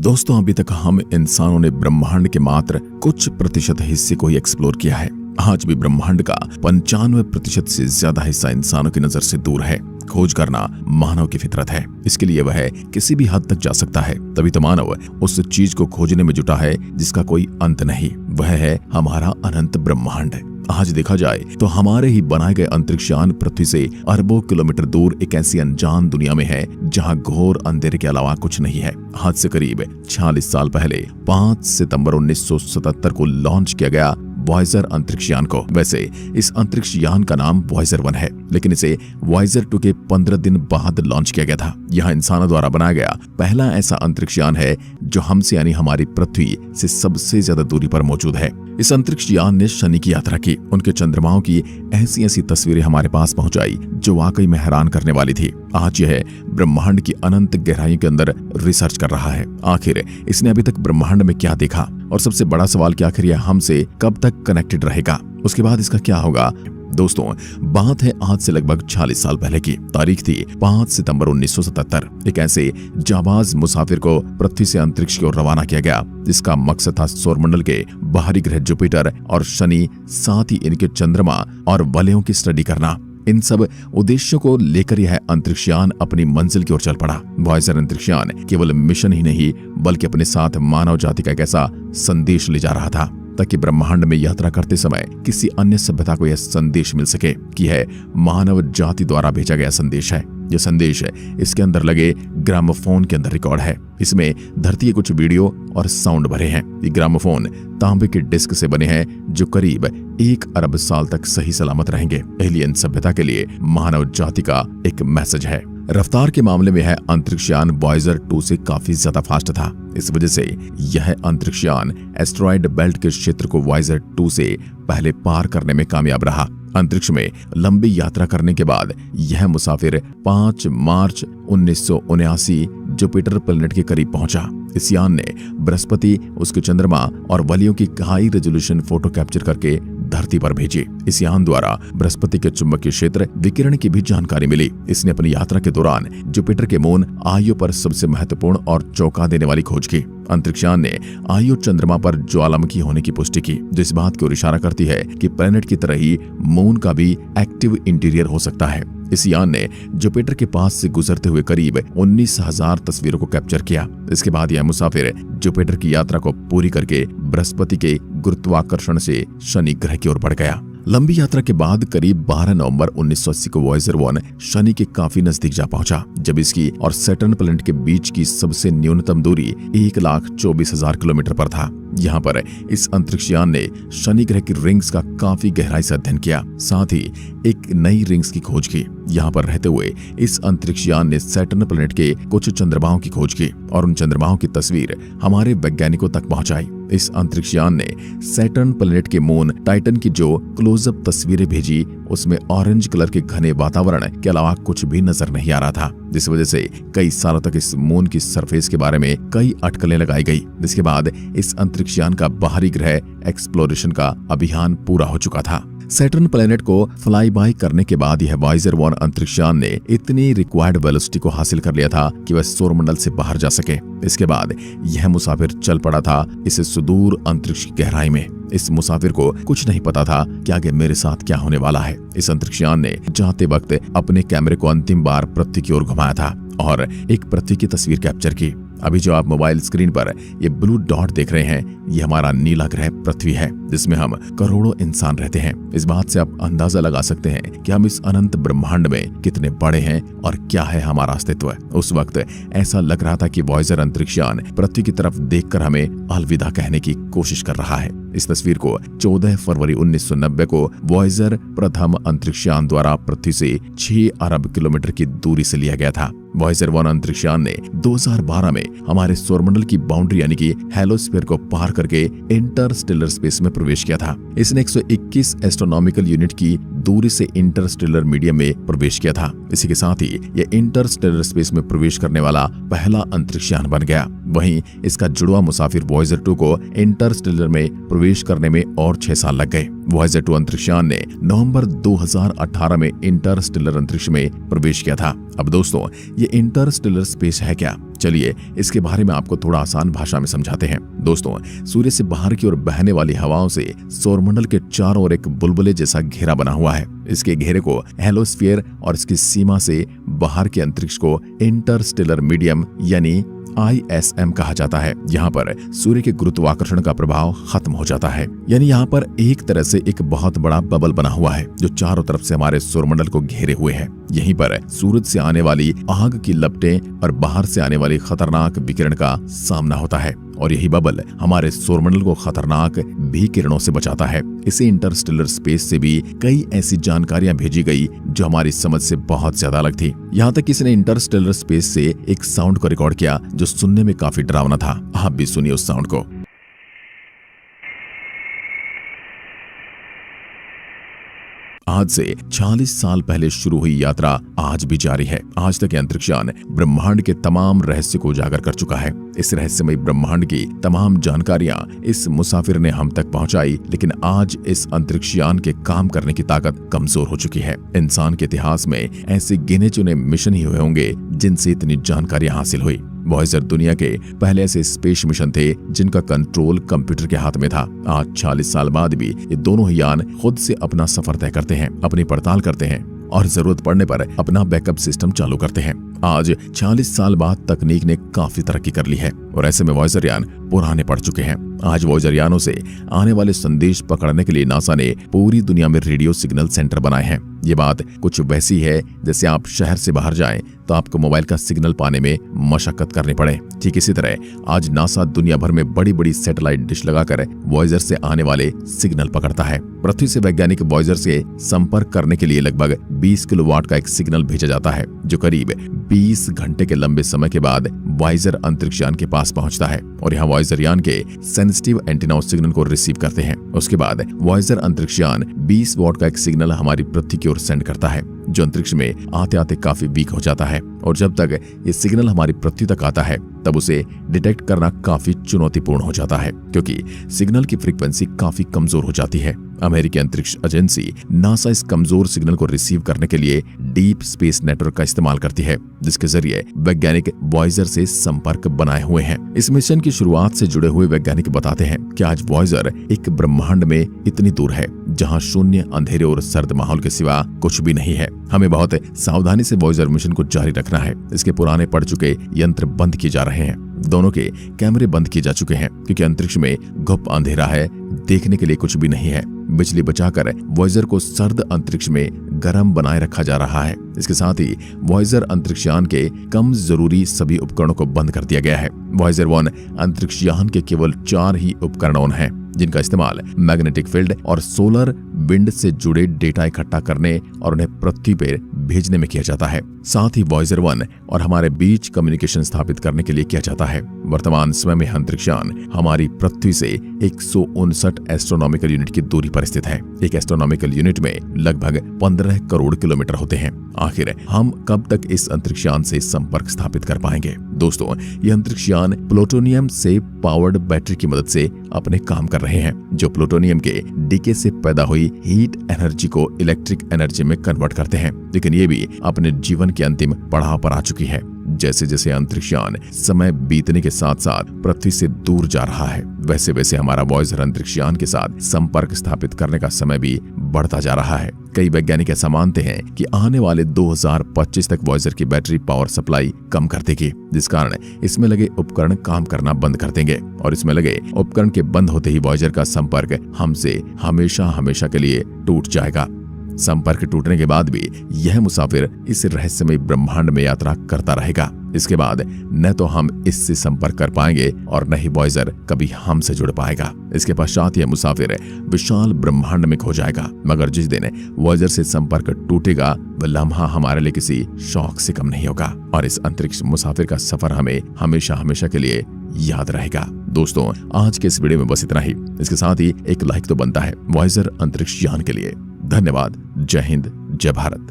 दोस्तों, अभी तक हम इंसानों ने ब्रह्मांड के मात्र कुछ प्रतिशत हिस्से को ही एक्सप्लोर किया है। आज भी ब्रह्मांड का 95% से ज्यादा हिस्सा इंसानों की नजर से दूर है। खोज करना मानव की फितरत है। इसके लिए वह किसी भी हद तक जा सकता है। तभी तो मानव उस चीज को खोजने में जुटा है जिसका कोई अंत नहीं। वह है हमारा अनंत ब्रह्मांड। आज देखा जाए तो हमारे ही बनाए गए अंतरिक्ष यान पृथ्वी से अरबों किलोमीटर दूर एक ऐसी अनजान दुनिया में है जहां घोर अंधेरे के अलावा कुछ नहीं है। आज से करीब 46 साल पहले 5 सितंबर 1977 को लॉन्च किया गया वॉयेजर अंतरिक्ष यान को। वैसे इस अंतरिक्ष यान का नाम वॉयेजर 1 है, लेकिन इसे वॉयेजर 2 के 15 दिन बाद लॉन्च किया गया था। यह इंसानों द्वारा बनाया गया पहला ऐसा अंतरिक्ष यान है जो हमसे यानी हमारी पृथ्वी से सबसे ज्यादा दूरी पर मौजूद है। इस अंतरिक्ष यान ने शनि की यात्रा की। उनके चंद्रमाओं की ऐसी ऐसी तस्वीरें हमारे पास पहुंचाई जो वाकई में हैरान करने वाली थी। आज यह ब्रह्मांड की अनंत गहराई के अंदर रिसर्च कर रहा है। आखिर इसने अभी तक ब्रह्मांड में क्या देखा, और सबसे बड़ा सवाल कि आखिर यह हमसे कब तक कनेक्टेड रहेगा, उसके बाद इसका क्या होगा। दोस्तों, बात है आज से लगभग 46 साल पहले की। तारीख थी 5 सितंबर 1977। एक ऐसे जाबाज मुसाफिर को पृथ्वी से अंतरिक्ष की ओर रवाना किया गया जिसका मकसद था सौरमंडल के बाहरी ग्रह जुपिटर और शनि, साथ ही इनके चंद्रमा और वलयों की स्टडी करना। इन सब उद्देश्यों को लेकर यह अंतरिक्ष यान अपनी मंजिल की ओर चल पड़ा। वॉयेजर अंतरिक्ष यान केवल मिशन ही नहीं बल्कि अपने साथ मानव जाति का एक ऐसा संदेश ले जा रहा था ताकि ब्रह्मांड में यात्रा करते समय किसी अन्य सभ्यता को यह संदेश मिल सके कि यह मानव जाति द्वारा भेजा गया संदेश है। यह संदेश इसके अंदर लगे ग्रामोफोन के अंदर रिकॉर्ड है। इसमें धरती के कुछ वीडियो और साउंड भरे हैं। ये ग्रामोफोन तांबे के डिस्क से बने हैं जो करीब 1 अरब साल तक सही सलामत रहेंगे। एलियन सभ्यता के लिए मानव जाति का एक मैसेज है। रफ्तार के मामले में यह अंतरिक्ष यान वॉयेजर 2 से काफी ज्यादा फास्ट था। इस वजह से यह अंतरिक्ष यान एस्टेरॉयड बेल्ट के क्षेत्र को वॉयेजर 2 से पहले पार करने में कामयाब रहा। अंतरिक्ष में लंबी यात्रा करने के बाद यह मुसाफिर 5 मार्च 1979 जुपिटर प्लैनेट के करीब पहुंचा। इस यान ने बृहस्पति, उसके चंद्रमा और वलयों की हाई रेजोल्यूशन फोटो कैप्चर करके धरती पर भेजी। इस यान द्वारा बृहस्पति के चुंबकीय क्षेत्र विकिरण की भी जानकारी मिली। इसने अपनी यात्रा के दौरान जुपिटर के मून आयु पर सबसे महत्वपूर्ण और चौंका देने वाली खोज की। अंतरिक्ष यान ने आयु चंद्रमा पर ज्वालामुखी होने की पुष्टि की, जो इस बात की ओर इशारा करती है कि प्लैनेट की तरह ही मून का भी एक्टिव इंटीरियर हो सकता है। इस यान ने जुपिटर के पास से गुजरते हुए करीब 19,000 तस्वीरों को कैप्चर किया। इसके बाद यह मुसाफिर जुपिटर की यात्रा को पूरी करके बृहस्पति के गुरुत्वाकर्षण से शनि ग्रह की ओर बढ़ गया। लंबी यात्रा के बाद करीब 12 नवंबर 1980 को वॉयेजर 1 शनि के काफी नजदीक जा पहुंचा, जब इसकी और सैटर्न प्लैनेट के बीच की सबसे न्यूनतम दूरी 1,24,000 किलोमीटर पर था। यहाँ पर इस अंतरिक्ष यान ने शनि ग्रह की रिंग्स का काफी गहराई से अध्ययन किया, साथ ही एक नई रिंग्स की खोज की। यहाँ पर रहते हुए इस अंतरिक्ष यान ने सैटर्न प्लैनेट के कुछ चंद्रमाओं की खोज की और उन चंद्रमाओं की तस्वीर हमारे वैज्ञानिकों तक पहुंचाई। इस अंतरिक्ष यान ने सैटर्न प्लैनेट के मून टाइटन की जो क्लोजअप तस्वीरें भेजी, उसमें ऑरेंज कलर के घने वातावरण के अलावा कुछ भी नजर नहीं आ रहा था, जिस वजह से कई सालों तक इस मून की सरफेस के बारे में कई अटकलें लगाई गई। जिसके बाद इस अंतरिक्ष यान का बाहरी ग्रह एक्सप्लोरेशन का अभियान पूरा हो चुका था। सैटर्न प्लैनेट को फ्लाई बाय करने के बाद यह वॉयेजर 1 अंतरिक्ष यान ने इतनी रिक्वायर्ड वेलोसिटी को हासिल कर लिया था कि वह सौरमंडल से बाहर जा सके। इसके बाद यह मुसाफिर चल पड़ा था इस सुदूर अंतरिक्ष की गहराई में। इस मुसाफिर को कुछ नहीं पता था कि आगे मेरे साथ क्या होने वाला है। इस अंतरिक्ष यान ने जाते वक्त अपने कैमरे को अंतिम बार पृथ्वी की ओर घुमाया था और एक पृथ्वी की तस्वीर कैप्चर की। अभी जो आप मोबाइल स्क्रीन पर ये ब्लू डॉट देख रहे हैं, ये हमारा नीला ग्रह पृथ्वी है, जिसमें हम करोड़ों इंसान रहते हैं। इस बात से आप अंदाजा लगा सकते हैं कि हम इस अनंत ब्रह्मांड में कितने बड़े हैं और क्या है हमारा अस्तित्व। उस वक्त ऐसा लग रहा था कि वॉयेजर अंतरिक्ष यान पृथ्वी की तरफ देखकर हमें अलविदा कहने की कोशिश कर रहा है। इस तस्वीर को 14 फरवरी 1990 को वॉयेजर प्रथम अंतरिक्ष यान द्वारा पृथ्वी से 6 अरब किलोमीटर की दूरी से लिया गया था। वॉयेजर 1 अंतरिक्ष यान ने 2012 में हमारे सौरमंडल की बाउंड्री यानी कि हेलोस्फीयर को पार करके इंटरस्टेलर स्पेस में प्रवेश किया था। इसने 121 एस्ट्रोनॉमिकल यूनिट की दूरी से इंटरस्टेलर मीडियम में प्रवेश किया था। इसी के साथ ही यह इंटरस्टेलर स्पेस में प्रवेश करने वाला पहला अंतरिक्ष यान बन गया। वहीं इसका जुड़वा मुसाफिर वॉयेजर 2 को इंटरस्टेलर में प्रवेश करने में और 6 साल लग गए। वॉयेजर 2 अंतरिक्षयान ने नवंबर 2018 में इंटरस्टेलर अंतरिक्ष में प्रवेश किया था। अब दोस्तों, ये इंटरस्टेलर स्पेस है क्या? चलिए इसके बारे में आपको थोड़ा आसान भाषा में समझाते हैं। दोस्तों, सूर्य से बाहर की ओर बहने वाली हवाओं से सौरमंडल के चारों ओर एक बुलबुले जैसा घेरा बना हुआ है। इसके घेरे को हेलोस्फीयर और इसकी सीमा से बाहर के अंतरिक्ष को इंटरस्टेलर मीडियम यानी ISM कहा जाता है। यहाँ पर सूर्य के गुरुत्वाकर्षण का प्रभाव खत्म हो जाता है। यानी यहाँ पर एक तरह से एक बहुत बड़ा बबल बना हुआ है जो चारों तरफ से हमारे सौरमंडल को घेरे हुए है। यहीं पर सूरज से आने वाली आग की लपटें और बाहर से आने वाली खतरनाक विकिरण का सामना होता है और यही बबल हमारे सौरमंडल को खतरनाक विकिरणों से बचाता है। इसे इंटरस्टेलर स्पेस से भी कई ऐसी जानकारियां भेजी गई जो हमारी समझ से बहुत ज्यादा अलग थी। यहाँ तक किसी ने इंटरस्टेलर स्पेस से एक साउंड को रिकॉर्ड किया जो सुनने में काफी डरावना था। आप भी सुनिए उस साउंड को। आज से 40 साल पहले शुरू हुई यात्रा आज भी जारी है। आज तक अंतरिक्षयान ब्रह्मांड के तमाम रहस्य को उजागर कर चुका है। इस रहस्यमय ब्रह्मांड की तमाम जानकारियां इस मुसाफिर ने हम तक पहुंचाई, लेकिन आज इस अंतरिक्षयान के काम करने की ताकत कमजोर हो चुकी है। इंसान के इतिहास में ऐसे गिने चुने मिशन ही हुए होंगे जिनसे इतनी जानकारियां हासिल हुई। वॉयेजर दुनिया के पहले ऐसे स्पेस मिशन थे जिनका कंट्रोल कंप्यूटर के हाथ में था। आज 40 साल बाद भी ये दोनों ही यान खुद से अपना सफर तय करते हैं, अपनी पड़ताल करते हैं और जरूरत पड़ने पर अपना बैकअप सिस्टम चालू करते हैं। आज 40 साल बाद तकनीक ने काफी तरक्की कर ली है और ऐसे में वॉयेजर यान पुराने पड़ चुके हैं। आज वॉयेजर यानों से आने वाले संदेश पकड़ने के लिए नासा ने पूरी दुनिया में रेडियो सिग्नल सेंटर बनाए हैं। ये बात कुछ वैसी है जैसे आप शहर से बाहर जाएं तो आपको मोबाइल का सिग्नल पाने में मशक्कत करनी पड़े। ठीक इसी तरह आज नासा दुनिया भर में बड़ी बड़ी सैटेलाइट डिश लगाकर वॉयेजर से आने वाले सिग्नल पकड़ता है। पृथ्वी से वैज्ञानिक वॉयेजर से संपर्क करने के लिए लगभग 20 किलोवाट का एक सिग्नल भेजा जाता है जो करीब 20 घंटे के लंबे समय के बाद वॉयेजर अंतरिक्षयान के पास पहुंचता है और यहाँ वॉयेजर यान के सेंसिटिव एंटीना उस सिग्नल को रिसीव करते हैं। उसके बाद वॉयेजर अंतरिक्षयान 20 वॉट का एक सिग्नल हमारी पृथ्वी की ओर सेंड करता है जो अंतरिक्ष में आते आते काफी वीक हो जाता है और जब तक ये सिग्नल हमारी पृथ्वी तक आता है तब उसे डिटेक्ट करना काफी चुनौतीपूर्ण हो जाता है क्योंकि सिग्नल की फ्रीक्वेंसी काफी कमजोर हो जाती है। अमेरिकी अंतरिक्ष एजेंसी नासा इस कमजोर सिग्नल को रिसीव करने के लिए डीप स्पेस नेटवर्क का इस्तेमाल करती है जिसके जरिए वैज्ञानिक वॉयेजर से संपर्क बनाए हुए हैं। इस मिशन की शुरुआत से जुड़े हुए वैज्ञानिक बताते हैं कि आज वॉयेजर एक ब्रह्मांड में इतनी दूर है जहां शून्य, अंधेरे और सर्द माहौल के सिवा कुछ भी नहीं है। हमें बहुत सावधानी से वॉयेजर मिशन को जारी रखना है। इसके पुराने पड़ चुके यंत्र बंद किए जा रहे हैं, दोनों के कैमरे बंद किए जा चुके हैं क्योंकि अंतरिक्ष में घुप अंधेरा है, देखने के लिए कुछ भी नहीं है। बिजली बचाकर वॉयेजर को सर्द अंतरिक्ष में गर्म बनाए रखा जा रहा है। इसके साथ ही वॉयेजर अंतरिक्षयान के कम जरूरी सभी उपकरणों को बंद कर दिया गया है। वॉयेजर 1 अंतरिक्षयान के केवल 4 ही उपकरण हैं जिनका इस्तेमाल मैग्नेटिक फील्ड और सोलर विंड से जुड़े डेटा इकट्ठा करने और उन्हें पृथ्वी पर भेजने में किया जाता है। साथ ही वॉयेजर 1 और हमारे बीच कम्युनिकेशन स्थापित करने के लिए किया जाता है। वर्तमान समय में अंतरिक्षयान हमारी पृथ्वी से 159 एस्ट्रोनॉमिकल यूनिट की दूरी पर स्थित है। एक एस्ट्रोनॉमिकल यूनिट में लगभग 15 करोड़ किलोमीटर होते हैं। आखिर हम कब तक इस अंतरिक्षयान से संपर्क स्थापित कर पाएंगे? दोस्तों, यह अंतरिक्षयान प्लूटोनियम से पावर्ड बैटरी की मदद से अपने काम कर रहे हैं जो प्लूटोनियम के डीके से पैदा हुई हीट एनर्जी को इलेक्ट्रिक एनर्जी में कन्वर्ट करते हैं। लेकिन ये भी अपने जीवन के अंतिम पड़ाव पर आ चुकी है। जैसे जैसे अंतरिक्षयान समय बीतने के साथ साथ पृथ्वी से दूर जा रहा है वैसे वैसे हमारा वॉयेजर अंतरिक्षयान के साथ संपर्क स्थापित करने का समय भी बढ़ता जा रहा है। कई वैज्ञानिक ऐसा मानते हैं कि आने वाले 2025 तक वॉयेजर की बैटरी पावर सप्लाई कम कर देगी, जिस कारण इसमें लगे उपकरण काम करना बंद कर देंगे और इसमें लगे उपकरण के बंद होते ही वॉयेजर का संपर्क हमसे हमेशा हमेशा के लिए टूट जाएगा। संपर्क टूटने के बाद भी यह मुसाफिर इस रहस्यमय ब्रह्मांड में यात्रा करता रहेगा। इसके बाद न तो हम इससे संपर्क कर पाएंगे और न ही वॉयेजर कभी हमसे जुड़ पाएगा। इसके पश्चात यह मुसाफिर विशाल ब्रह्मांड में खो जाएगा। मगर जिस दिन वॉयेजर से संपर्क टूटेगा वह लम्हा हमारे लिए किसी शौक से कम नहीं होगा और इस अंतरिक्ष मुसाफिर का सफर हमें हमेशा हमेशा के लिए याद रहेगा। दोस्तों, आज के इस वीडियो में बस इतना ही। इसके साथ ही एक लाइक तो बनता है वॉयेजर अंतरिक्ष यान के लिए। धन्यवाद। जय हिंद, जय भारत।